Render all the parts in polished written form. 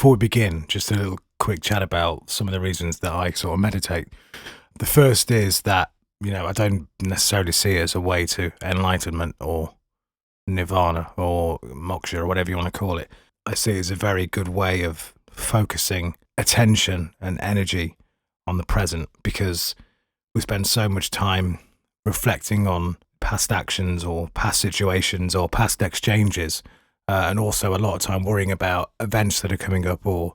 before we begin, just a little quick chat about some of the reasons that I sort of meditate. The first is that, I don't necessarily see it as a way to enlightenment or nirvana or moksha or whatever you want to call it. I see it as a very good way of focusing attention and energy on the present, because we spend so much time reflecting on past actions or past situations or past exchanges, and also a lot of time worrying about events that are coming up, or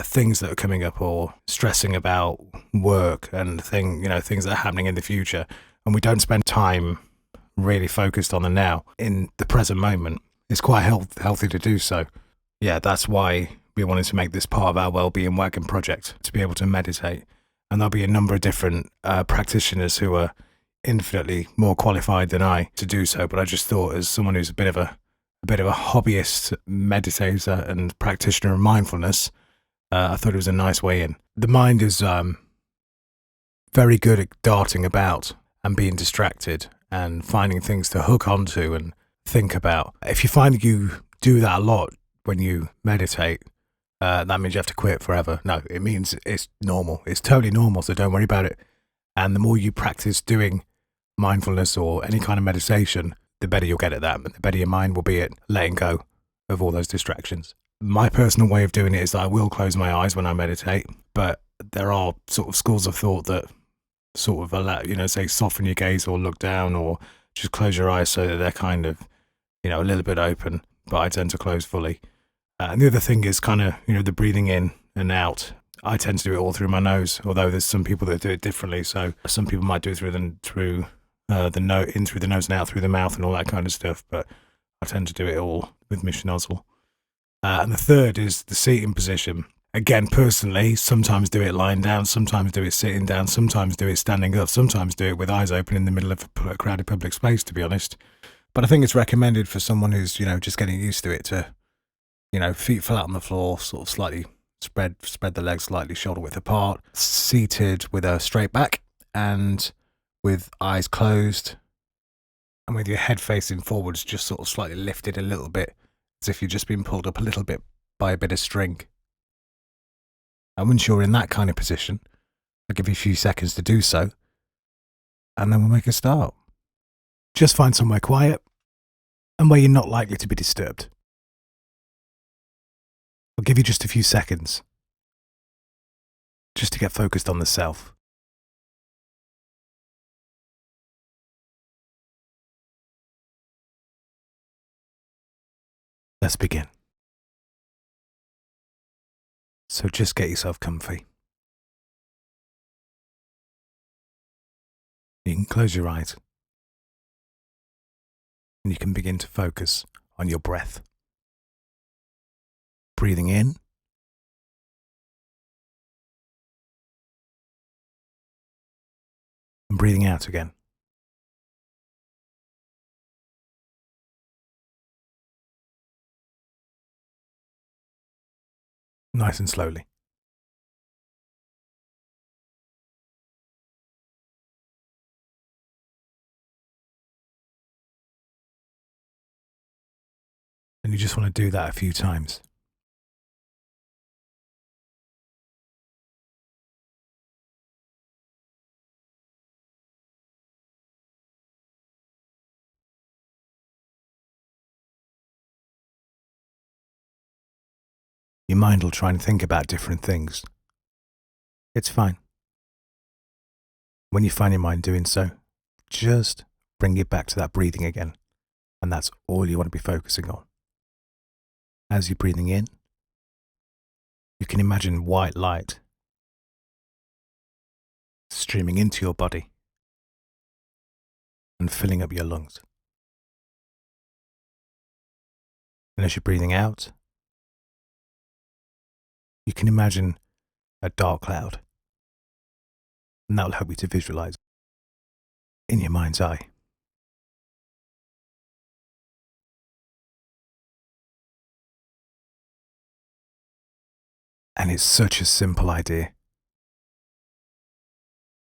things that are coming up, or stressing about work and things that are happening in the future, and we don't spend time really focused on the now in the present moment. It's quite healthy to do so. Yeah, that's why we wanted to make this part of our Wellbeing Wagon project, to be able to meditate. And there'll be a number of different practitioners who are infinitely more qualified than I to do so. But I just thought, as someone who's a bit of a hobbyist meditator and practitioner of mindfulness, I thought it was a nice way in. The mind is very good at darting about and being distracted and finding things to hook onto and think about. If you find you do that a lot when you meditate, that means you have to quit forever. No, it means it's normal. It's totally normal, so don't worry about it. And the more you practice doing mindfulness or any kind of meditation, the better you'll get at that, and the better your mind will be at letting go of all those distractions. My personal way of doing it is that I will close my eyes when I meditate, but there are sort of schools of thought that sort of allow, say soften your gaze or look down or just close your eyes so that they're kind of, a little bit open, but I tend to close fully. And the other thing is kind of, the breathing in and out. I tend to do it all through my nose, although there's some people that do it differently. So some people might do it through the nose and out through the mouth and all that kind of stuff. But I tend to do it all with my schnozzle. And the third is the seating position. Again, personally, sometimes do it lying down, sometimes do it sitting down, sometimes do it standing up, sometimes do it with eyes open in the middle of a crowded public space, to be honest. But I think it's recommended for someone who's, just getting used to it to, feet flat on the floor, sort of slightly spread the legs slightly shoulder width apart, seated with a straight back and with eyes closed and with your head facing forwards, just sort of slightly lifted a little bit, as if you've just been pulled up a little bit by a bit of string. And once you're in that kind of position, I'll give you a few seconds to do so, and then we'll make a start. Just find somewhere quiet and where you're not likely to be disturbed. I'll give you just a few seconds just to get focused on the self. Let's begin. So just get yourself comfy. You can close your eyes and you can begin to focus on your breath. Breathing in and breathing out again. Nice and slowly. And you just want to do that a few times. Your mind will try and think about different things. It's fine. When you find your mind doing so, just bring it back to that breathing again. And that's all you want to be focusing on. As you're breathing in, you can imagine white light streaming into your body and filling up your lungs. And as you're breathing out, you can imagine a dark cloud, and that will help you to visualize in your mind's eye. And it's such a simple idea.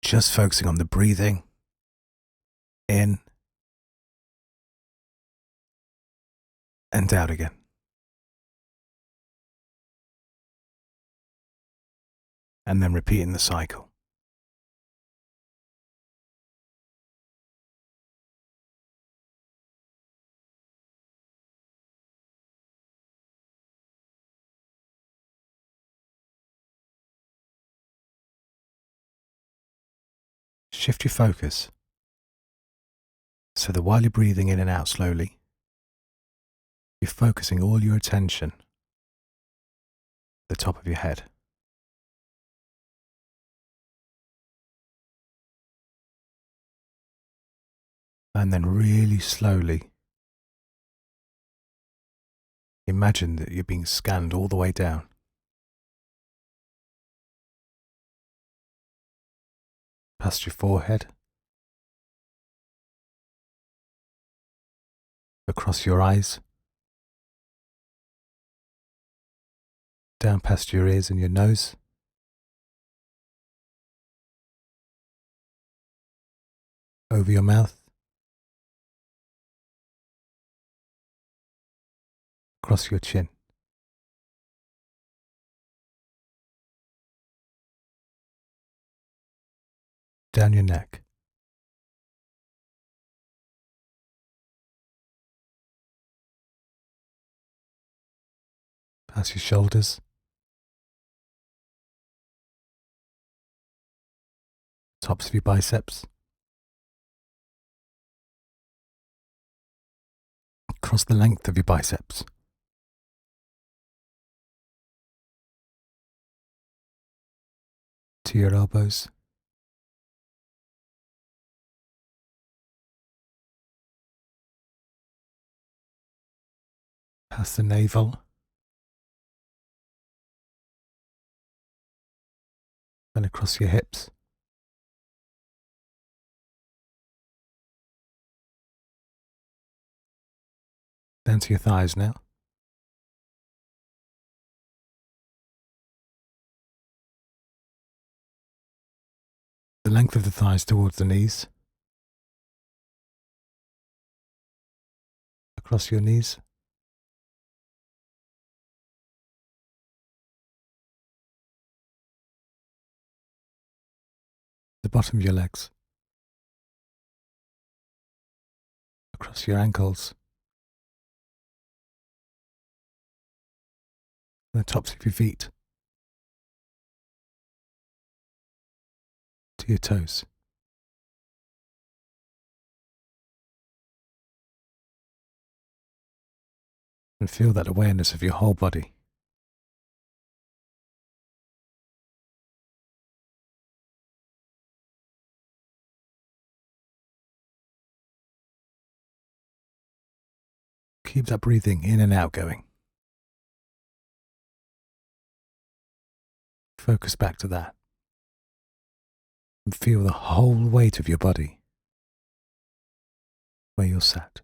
Just focusing on the breathing in and out again. and then repeating the cycle. Shift your focus so that while you're breathing in and out slowly, you're focusing all your attention at the top of your head. And then really slowly imagine that you're being scanned all the way down. Past your forehead, across your eyes, down past your ears and your nose, over your mouth, across your chin, down your neck, past your shoulders, tops of your biceps, across the length of your biceps, to your elbows, past the navel, and across your hips, down to your thighs now. The length of the thighs towards the knees, across your knees, the bottom of your legs, across your ankles, and the tops of your feet, to your toes. And feel that awareness of your whole body. Keep that breathing in and out going. Focus back to that. And feel the whole weight of your body where you're sat.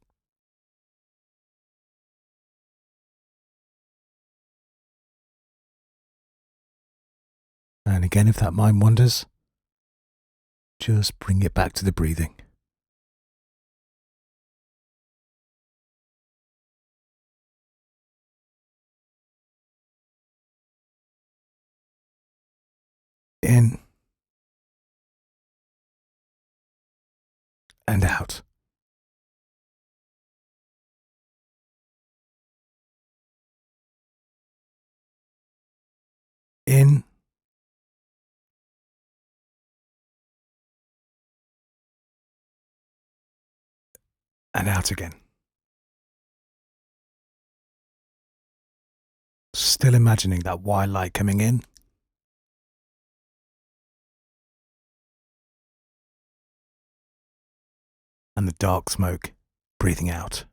And again, if that mind wanders, just bring it back to the breathing. In and out. In and out again. Still imagining that white light coming in and the dark smoke breathing out.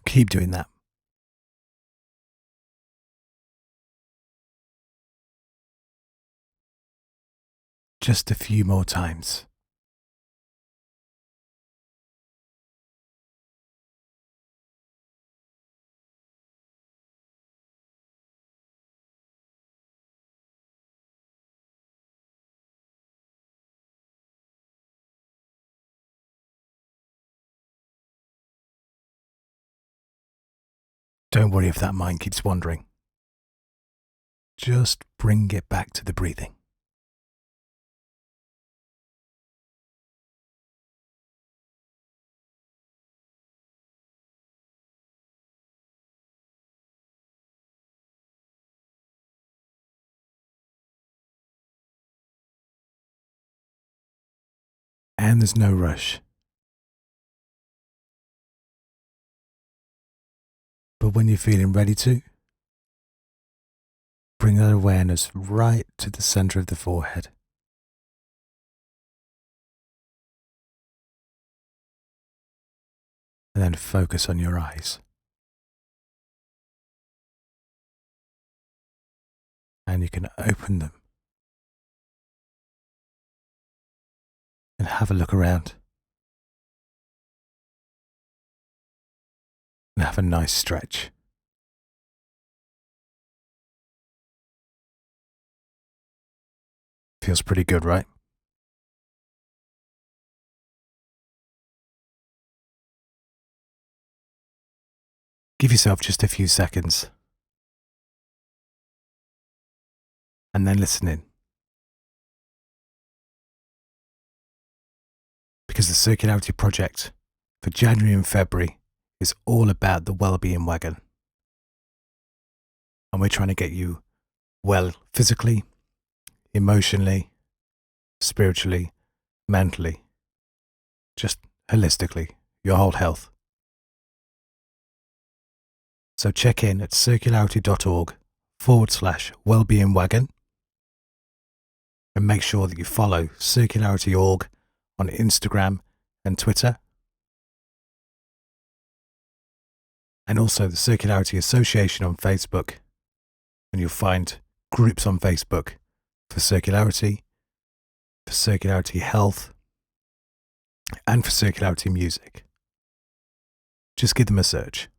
Keep doing that. Just a few more times. Don't worry if that mind keeps wandering. Just bring it back to the breathing. And there's no rush. But when you're feeling ready to, bring that awareness right to the center of the forehead. And then focus on your eyes. And you can open them and have a look around. And have a nice stretch. Feels pretty good, right? Give yourself just a few seconds. And then listen in. Because the Circularity Project for January and February is all about the well-being wagon. And we're trying to get you well physically, emotionally, spiritually, mentally, just holistically, your whole health. So check in at circularity.org/wellbeing wagon and make sure that you follow Circularity.org on Instagram and Twitter, and also the Circularity Association on Facebook, and you'll find groups on Facebook for circularity health, and for circularity music. Just give them a search.